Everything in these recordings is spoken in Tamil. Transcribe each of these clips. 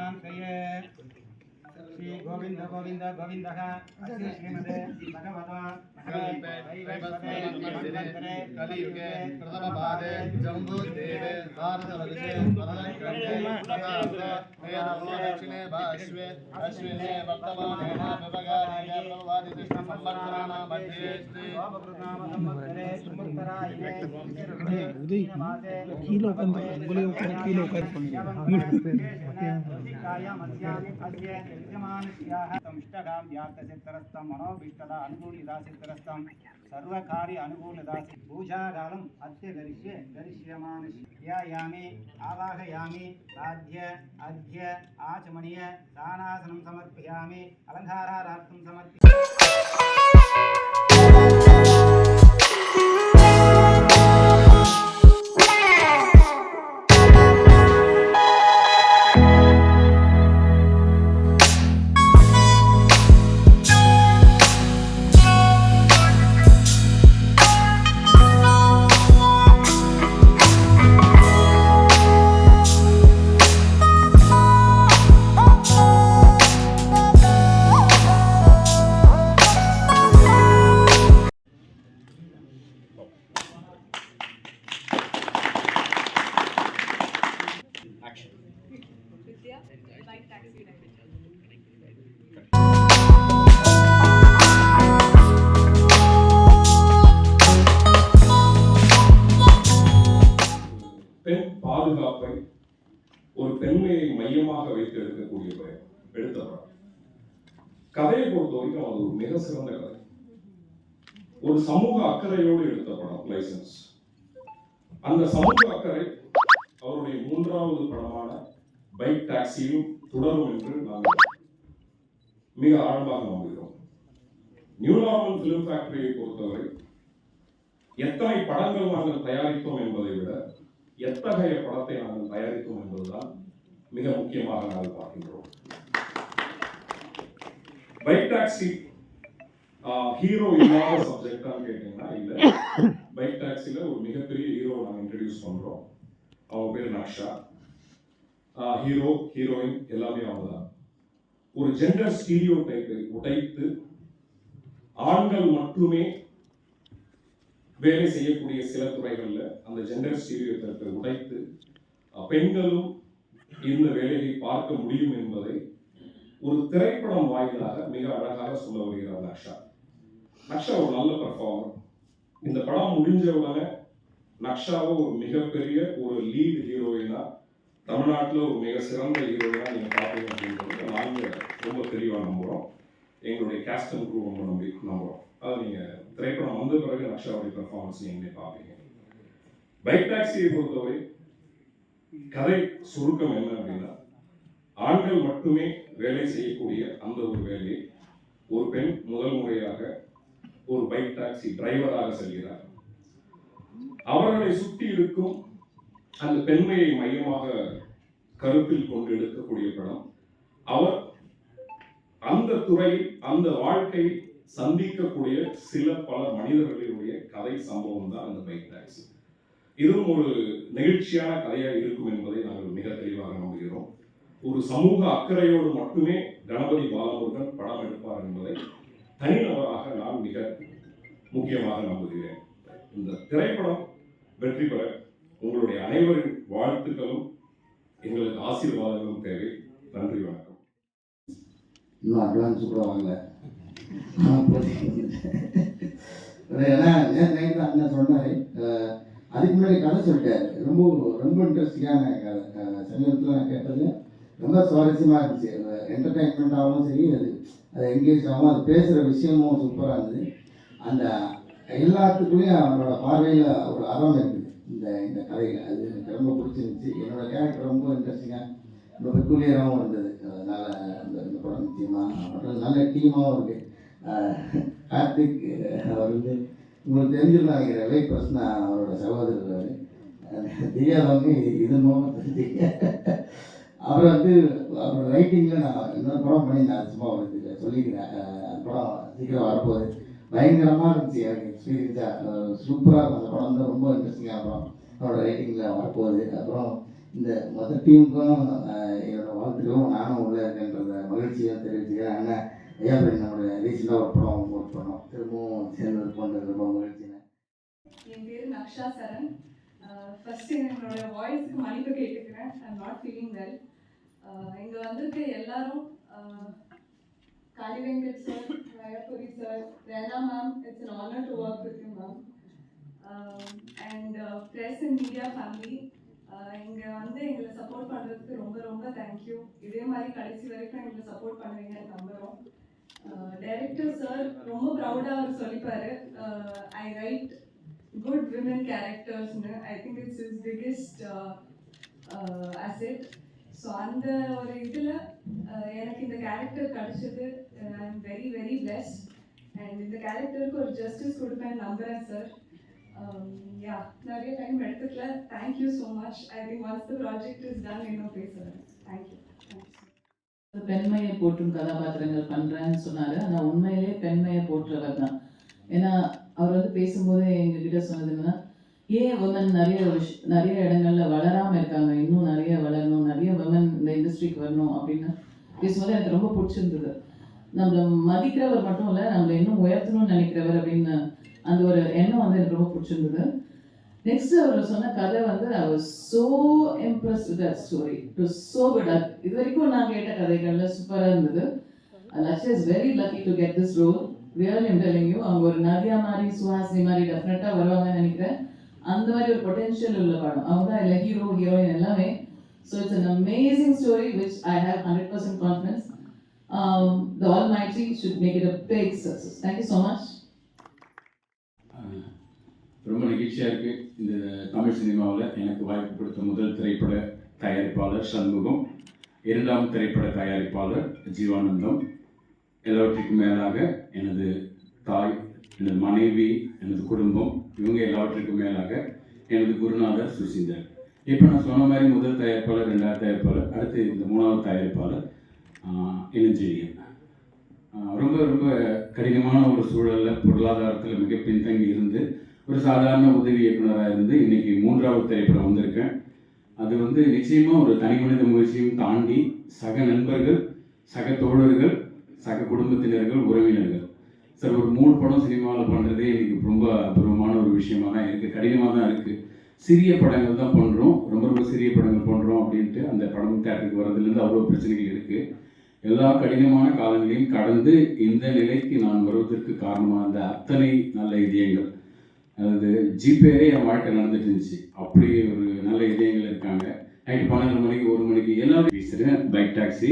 श्री गोविंद गोविंद गोविंदः श्री श्रीमते भगवते कलियुगे प्रथमपादे जम्बूद्वीपे भारतवर्षे दक्षिणे भाष्वे अश्विने वर्तमानेन विभगादीय प्रभवादितिष्ठं संवत्सराणां मध्ये सर्वकार्य अनुकूलदासि पूजाकालम् अद्य गरिष्यमानयामि आवाहयामि आद्य अद्य आचमनीय दानासनं समर्पयामि अलङ्कारार्थं समर्पयामि। பெண் பாதுகாப்பை ஒரு பெண்மையை மையமாக வைத்து எடுக்கக்கூடிய எடுத்த படம். கதையை பொறுத்த வரைக்கும் அது ஒரு மிக சிறந்த கதை. ஒரு சமூக அக்கறையோடு எடுத்த படம் லைசன்ஸ். அந்த சமூக அக்கறை அவருடைய 3வது படமான பைக் டாக்ஸியும் தொடரும் என்று நாங்கள் மிக ஆழமாக நம்புகிறோம். நியூ நார்மல் பிலிம் ஃபேக்டரியை பொறுத்தவரை எத்தனை படங்கள் நாங்கள் தயாரித்தோம் என்பதை விட எத்தகைய படத்தை நாங்கள் தயாரித்தோம் என்பதுதான் மிக முக்கியமாக நாங்கள் பார்க்கின்றோம். பைக் டாக்ஸி ஹீரோ இல்லாத சப்ஜெக்டான்னு கேட்டீங்கன்னா இல்லை. பைக் டாக்ஸில ஒரு மிகப்பெரிய ஹீரோ நாங்கள் இன்ட்ரடியூஸ் பண்றோம். அவங்க பேர் நக்ஷா. ஹீரோ ஹீரோயின் எல்லாமே அவங்க தான். ஒரு ஜெண்டர் ஸ்டீரியோ டைப்பை உடைத்து ஆண்கள் மட்டுமே வேலை செய்யக்கூடிய சில துறைகளில் அந்த ஜெண்டர் ஸ்டீரியோ டைப்பை உடைத்து பெண்களும் இந்த வேலையை பார்க்க முடியும் என்பதை ஒரு திரைப்படம் வாயிலாக மிக அழகாக சொல்ல வருகிறார் நக்ஷா. நக்ஷா ஒரு நல்ல பெர்ஃபார்மர். இந்த படம் முடிஞ்ச உடனே நக்ஷாவை ஒரு மிகப்பெரிய ஒரு லீட் ஹீரோயினா தமிழ்நாட்டில் ஒரு மிக சிறந்த ஹீரோயினா நீங்க பார்ப்பீங்க அப்படின்றது நாங்கள் ரொம்ப தெளிவாக நம்புகிறோம். எங்களுடைய கேஸ்ட் அண்ட் க்ரூ ரொம்ப நம்புகிறோம். அதை நீங்க திரைப்படம் வந்த பிறகு நக்ஷாவுடைய பெர்ஃபார்மன்ஸ் நீங்களே பார்ப்பீங்க. பைக் டாக்ஸியை பொறுத்தவரை கதை சுருக்கம் என்ன அப்படின்னா, ஆண்கள் மட்டுமே வேலை செய்யக்கூடிய அந்த ஒரு வேலையை ஒரு பெண் முதல் முறையாக ஒரு பைக் டாக்ஸி டிரைவராக செல்கிறார். அவர்களை சுற்றி இருக்கும் அந்த பெண்மையை மையமாக கருத்தில் கொண்டு எடுக்கக்கூடிய படம். அவர் அந்த துறையில் அந்த வாழ்க்கை சந்திக்கக்கூடிய சில பல மனிதர்களுடைய கதை சம்பவம் தான் அந்த பைக் டாக்ஸி. இதுவும் ஒரு நெகிழ்ச்சியான கதையாக இருக்கும் என்பதை நாங்கள் மிக தெளிவாக நம்புகிறோம். ஒரு சமூக அக்கறையோடு மட்டுமே கணபதி பாலமுருகன் படம் எடுப்பார் என்பதை தனிநபராக நான் மிக முக்கியமாக நம்புகிறேன். இந்த திரைப்படம் வெற்றி பெற உங்களுடைய அனைவரின் வாழ்த்துக்களும் எங்களுக்கு ஆசீர்வாதங்களும் தேவை. நன்றி, வணக்கம். இன்னும் அட்வான்ஸ் கூட வாங்கல. ஏன்னா நைட்டு அண்ணன் சொன்னார், அதுக்கு முன்னாடி கதை சொல்லிட்டார். ரொம்ப ரொம்ப இன்ட்ரெஸ்டிங்கான கதை. சமீபத்தில் நான் கேட்டது ரொம்ப சுவாரஸ்யமாக இருந்துச்சு. என்டர்டைன்மெண்ட்டாகவும் சரி, அது என்கேஜ் ஆகும், அது பேசுகிற விஷயமும் சூப்பராக இருந்தது. அந்த எல்லாத்துக்குள்ளேயும் அவரோட பார்வையில் ஒரு அறம் இருக்குது இந்த கதையில். அது எனக்கு ரொம்ப பிடிச்சிருந்துச்சு. என்னோட கேரக்டர் ரொம்ப இன்ட்ரெஸ்டிங்காக ரொம்ப பெக்குலியராகவும் இருந்தது. அதனால் இந்த படம் நிச்சயமாக நல்ல டீமாகவும் இருக்குது. கார்த்திக் அவர் உங்களுக்கு தெரிஞ்சிருந்தா நினைக்கிறேன். வெயிட் பர்சன் அவரோட சகோதரர். தெரியாதவங்க இது மூலமாக தெரிஞ்சுக்க. அவர் அவரோட ரைட்டிங்கில் நான் இன்னொரு படம் பண்ணியிருந்தேன். சும்மா அவருக்கு சொல்லிக்கிறேன். அந்த படம் சீக்கிரம் வரப்போகுது. பயங்கரமாக இருந்துச்சு. எனக்கு எக்ஸ்பீரியன்ஸாக சூப்பராக இருக்கும். அந்த படம் ரொம்ப இன்ட்ரெஸ்டிங்கான படம். அவரோட ரைட்டிங்கில் வரப்போகுது. அப்புறம் இந்த மொத்த டீமுக்கும் என்னோட வாழ்த்துக்களும் நானும் உள்ளே இருக்கேன்றத மகிழ்ச்சியாக தெரிவிச்சுக்கிறேன். அண்ணன் ஐயா நம்மளுடைய ரீசெண்டாக ஒரு படம் ஒர்க் பண்ணோம், திரும்பவும் சேர்ந்து பண்ணுறது ரொம்ப மகிழ்ச்சிங்க. என் பேர் நக்ஷா சரண். ஃபஸ்ட்டு என்னோட வாய்ஸுக்கு மன்னிப்பு கேட்டுக்கிறேன். I am not feeling well. இங்கே வந்திருக்க எல்லாரும் Kali Venkat sir, Vayapuri sir, Reena ma'am, it's an honor to work with you ma'am. And press and media family, இங்கே வந்து எங்களை சப்போர்ட் பண்ணுறதுக்கு ரொம்ப ரொம்ப தேங்க்யூ. இதே மாதிரி கடைசி வரைக்கும் எங்களை சப்போர்ட் பண்ணுவீங்கன்னு நம்புகிறோம். டைரக்டர் சார் ரொம்ப ப்ரௌடாக அவர் சொல்லிப்பார், ஐ right good women characters. I think it's his biggest asset. So அந்த ஒரு இதில் எனக்கு இந்த கேரக்டர் கிடச்சது. I am very very blessed. And இந்த கேரக்டருக்கு ஒரு ஜஸ்டிஸ் கொடுப்பேன் நம்புகிறேன் சார். யா, நிறைய டைம் எடுத்துக்கல. Thank you so much. I think once the project is done இன்னும் பேசுகிறேன். தேங்க்யூ. பெண்மையை போற்றும் கதாபாத்திரங்கள் பண்ணுறேன்னு சொன்னார். ஆனால் உண்மையிலே பெண்மையை போற்றவர் தான். ஏன்னா அவர் வந்து பேசும்போது எங்ககிட்ட சொன்னதுன்னா, ஏன் விமன் நிறைய இடங்களில் வளராமல் இருக்காங்க, இன்னும் நிறைய வளரணும், நிறைய விமன் இந்த இண்டஸ்ட்ரிக்கு வரணும் அப்படின்னு பேசும்போது எனக்கு ரொம்ப பிடிச்சிருந்தது. நம்மளை மதிக்கிறவர் மட்டும் இல்லை, நம்மளை இன்னும் உயர்த்தணும்னு நினைக்கிறவர் அப்படின்னு அந்த ஒரு எண்ணம் வந்து எனக்கு ரொம்ப பிடிச்சிருந்தது. நெக்ஸ்ட் அவர் சொன்ன கதை வந்து I was so impress with that story. It was so good. இது வரைக்கும் நான் கேட்ட கதைகளில் சூப்பராக இருந்தது. Lakshya is very lucky to get this role. Real I'm telling you, அவங்க ஒரு நதியா மாதிரி சுஹாசினி மாதிரி டெஃபினட்டாக வருவாங்கன்னு நினைக்கிறேன். அந்த மாதிரி ஒரு பொட்டென்ஷியல் உள்ள படம். அவங்க தான் இல்லை ஹீரோ ஹீரோயின் எல்லாமே. So it's an amazing story which I have 100% confidence. The almighty should make it a big success. Thank you so much. ரொம்ப நெகிழ்ச்சியாக இருக்குது. இந்த தமிழ் சினிமாவில் எனக்கு வாய்ப்பு கொடுத்த முதல் திரைப்பட தயாரிப்பாளர் சண்முகம், இரண்டாம் திரைப்பட தயாரிப்பாளர் ஜீவானந்தம், எல்லாவற்றுக்கும் மேலாக எனது தாய், எனது மனைவி, எனது குடும்பம், இவங்க எல்லாவற்றுக்கும் மேலாக எனது குருநாதர் சுசீந்தர். இப்போ நான் சொன்ன மாதிரி முதல் தயாரிப்பாளர், ரெண்டாவது தயாரிப்பாளர், அடுத்து இந்த மூணாவது தயாரிப்பாளர் இளஞ்செழியன். ரொம்ப ரொம்ப கடினமான ஒரு சூழலில் பொருளாதாரத்தில் மிக பின்தங்கி இருந்து ஒரு சாதாரண உதவி இயக்குனராக இருந்து இன்றைக்கி மூன்றாவது திரைப்படம் வந்திருக்கேன். அது வந்து நிச்சயமாக ஒரு தனி மனித முயற்சியும் தாண்டி சக நண்பர்கள், சக தோழர்கள், சக குடும்பத்தினர்கள், உறவினர்கள், சார் ஒரு 3 படம் சினிமாவில் பண்ணுறதே எனக்கு ரொம்ப அபூர்வமான ஒரு விஷயமாக தான் இருக்குது. கடினமாக தான் இருக்குது. சிறிய படங்கள் தான் பண்ணுறோம், ரொம்ப ரொம்ப சிறிய படங்கள் பண்ணுறோம் அப்படின்ட்டு அந்த படம் தேட்டருக்கு வரதுலேருந்து அவ்வளோ பிரச்சனைகள் இருக்குது. எல்லா கடினமான காலங்களையும் கடந்து இந்த நிலைக்கு நான் வருவதற்கு காரணமாக இருந்த அத்தனை நல்ல இதயங்கள், அதாவது ஜிபேரே என் வாழ்க்கை நடந்துட்டு இருந்துச்சு. அப்படி ஒரு நல்ல இதயங்கள் இருக்காங்க. நைட்டு 12 மணிக்கு 1 மணிக்கு எல்லாரும் பேசுகிறேன். பைக் டாக்ஸி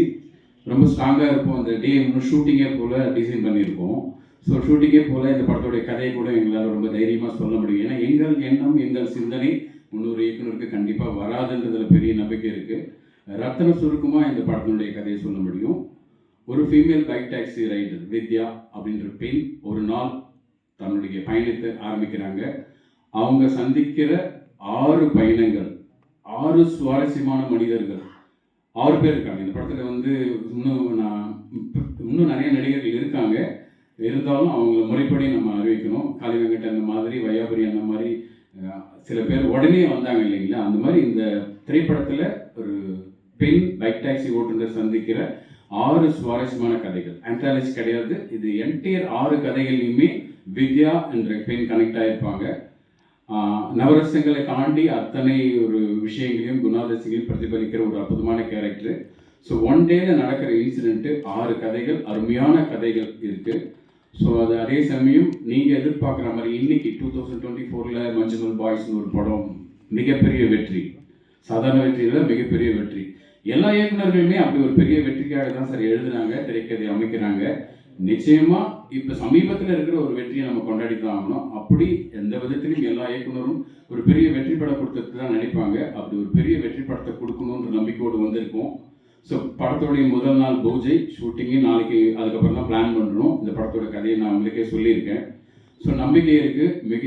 ரொம்ப ஸ்ட்ராங்காக இருக்கும். அந்த டே இன்னும் ஷூட்டிங்கே போல் டிசைன் பண்ணியிருக்கோம். ஸோ ஷூட்டிங்கே போல் இந்த படத்துடைய கதையை கூட எங்களால் ரொம்ப தைரியமாக சொல்ல முடியும். ஏன்னா எங்கள் எண்ணம், எங்கள் சிந்தனை முன்னூறு இயக்குனருக்கு கண்டிப்பாக வராதுன்றதில் பெரிய நம்பிக்கை இருக்குது. ரத்தன சுருக்கமாக இந்த படத்தினுடைய கதையை சொல்ல முடியும். ஒரு ஃபீமேல் பைக் டாக்ஸி ரைடர் வித்யா அப்படின்ற பெண் ஒரு நாள் தன்னுடைய பயணத்தை ஆரம்பிக்கிறாங்க. அவங்க சந்திக்கிற 6 பயணங்கள், 6 சுவாரஸ்யமான மனிதர்கள், 6 பேர் இருக்காங்க இந்த படத்தில். வந்து இன்னும் நிறைய நடிகர்கள் இருக்காங்க. இருந்தாலும் அவங்கள முறைப்படி நம்ம அறிவிக்கணும். காளி வெங்கட் அந்த மாதிரி, வையாபுரி அந்த மாதிரி சில பேர் உடனே வந்தாங்க இல்லைங்களா. அந்த மாதிரி இந்த திரைப்படத்தில் ஒரு பெண் பைக் டாக்ஸி ஓட்டுநர் சந்திக்கிற 6 சுவாரஸ்யமான கதைகள். ஆந்தாலஜி கிடையாது, இது என்டையர் 6 கதைகள்லையுமே வித்யா என்ற பெண் கனெக்ட் ஆகிருப்பாங்க. நவரசங்களை தாண்டி அத்தனை ஒரு விஷயங்களையும் குணாதிசயங்களையும் பிரதிபலிக்கிற ஒரு அற்புதமான கேரக்டர். ஸோ ஒன் டேல நடக்கிற இன்சிடென்ட்டு 6 கதைகள், அருமையான கதைகள் இருக்குது. ஸோ அது அதே சமயம் நீங்கள் எதிர்பார்க்குற மாதிரி இன்னைக்கு 2024 மஞ்சுமல் பாய்ஸ்னு ஒரு படம் மிகப்பெரிய வெற்றி, சாதாரண வெற்றியில் மிகப்பெரிய வெற்றி. எல்லா இயக்குநர்களுமே அப்படி ஒரு பெரிய வெற்றிக்காக தான் சார் எழுதுனாங்க, திரைக்கதை அமைக்கிறாங்க. நிச்சயமா இப்போ சமீபத்தில் இருக்கிற ஒரு வெற்றியை நம்ம கொண்டாடி தான் ஆகணும். அப்படி எந்த விதத்திலும் எல்லா இயக்குனரும் ஒரு பெரிய வெற்றி படம் கொடுத்தது தான் நினைப்பாங்க. அப்படி ஒரு பெரிய வெற்றி படத்தை கொடுக்கணுன்ற நம்பிக்கையோடு வந்திருக்கோம். ஸோ படத்தோடைய முதல் நாள் பூஜை ஷூட்டிங்கு நாளைக்கு, அதுக்கப்புறம் தான் பிளான் பண்ணுறோம். இந்த படத்தோட கதையை நான் உங்களுக்கே சொல்லியிருக்கேன். ஸோ நம்பிக்கை இருக்குது. மிக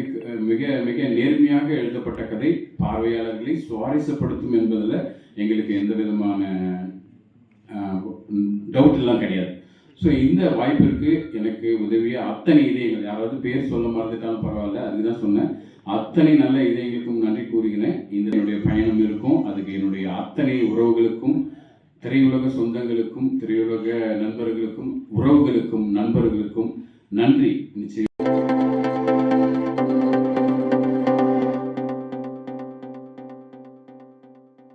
மிக மிக நேர்மையாக எழுதப்பட்ட கதை பார்வையாளர்களை சுவாரஸ்யப்படுத்தும் என்பதில் எங்களுக்கு எந்த விதமான டவுட் எல்லாம் கிடையாது. ஸோ இந்த வாய்ப்பிற்கு எனக்கு உதவிய அத்தனை இதயங்கள், யாராவது பேர் சொல்ல மறந்துட்டாலும் பரவாயில்ல, அதுக்கு தான் சொன்னேன். அத்தனை நல்ல இதயங்களுக்கும் நன்றி கூறுகிறேன். இந்த என்னுடைய பயணம் இருக்கும், அதுக்கு என்னுடைய அத்தனை உறவுகளுக்கும், திரையுலக சொந்தங்களுக்கும், திரையுலக நண்பர்களுக்கும், உறவுகளுக்கும், நண்பர்களுக்கும் நன்றி. நிச்சயம்